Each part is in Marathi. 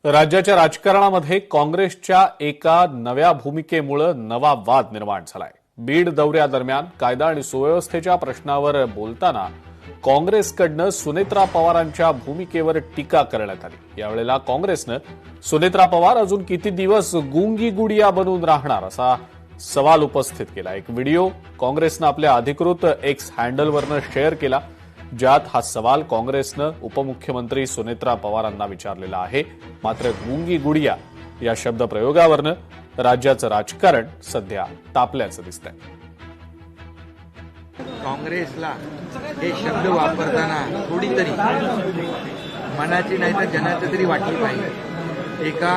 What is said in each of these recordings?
राज्याच्या राजकारणामध्ये काँग्रेसच्या एका नव्या भूमिकेमुळे नवा वाद निर्माण झालाय। बीड दौऱ्यादरम्यान कायदा आणि सुव्यवस्थेच्या प्रश्नावर बोलताना काँग्रेसकडनं सुनेत्रा पवारांच्या भूमिकेवर टीका करण्यात आली। यावेळेला काँग्रेसनं सुनेत्रा पवार अजून किती दिवस गुंगी गुडिया बनून राहणार असा सवाल उपस्थित केला। एक व्हिडिओ काँग्रेसनं आपल्या अधिकृत एक्स हँडलवरनं शेअर केला, ज्यात हा सवाल काँग्रेसनं उपमुख्यमंत्री सुनेत्रा पवारांना विचारलेला आहे। मात्र गुंगी गुडिया या शब्दप्रयोगावरनं राज्याचं राजकारण सध्या तापल्याचं दिसतंय। काँग्रेसला हे शब्द वापरताना थोडी तरी मनाची नाही तर जनाची तरी वाटली पाहिजे। एका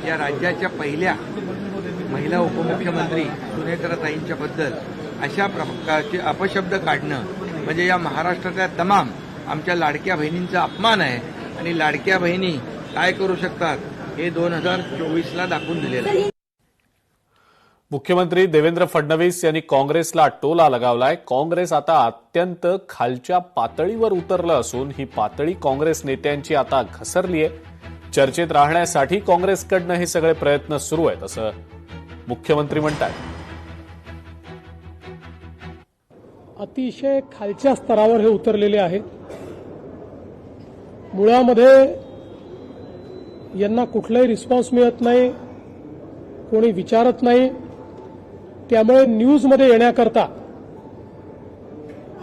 या राज्याच्या पहिल्या महिला उपमुख्यमंत्री सुनेत्राताईंच्या बद्दल अशा प्रकारचे अपशब्द काढणं म्हणजे या महाराष्ट्रातल्या तमाम आमच्या लाडक्या बहिणींचा अपमान आहे आणि लाडक्या बहिणी काय करू शकतात हे 2024ला दाखवून दिलेलं आहे। मुख्यमंत्री देवेंद्र फडणवीस यांनी काँग्रेसला टोला लगावलाय। काँग्रेस आता अत्यंत खालच्या पातळीवर उतरलं असून ही पातळी काँग्रेस नेत्यांची आता घसरली आहे। चर्चेत राहण्यासाठी काँग्रेसकडनं हे सगळे प्रयत्न सुरू आहेत असं मुख्यमंत्री म्हणतात। अतिशय खालच्या स्तरावर हे उतरलेले आहे। मुळामध्ये यांना कुठलाही रिस्पॉन्स मिळत नाही, कोणी विचारत नाही। त्यामुळे न्यूजमध्ये येण्याकरता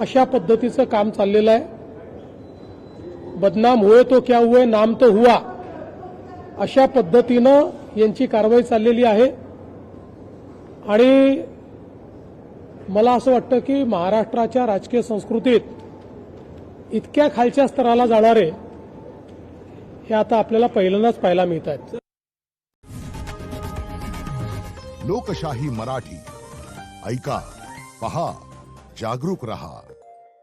अशा पद्धतीचं काम चाललेलं आहे। बदनाम हुए तो क्या हुए, नाम तो हुआ, अशा पद्धतीनं यांची कारवाई चाललेली आहे। आणि मला असं वाटतं की महाराष्ट्राच्या राजकीय संस्कृतीत इतक्या खालच्या स्तराला जाणारे हे आता आपल्याला पहिल्यांदाच पाहायला मिळत आहेत। लोकशाही मराठी ऐका, पहा, जागरूक रहा।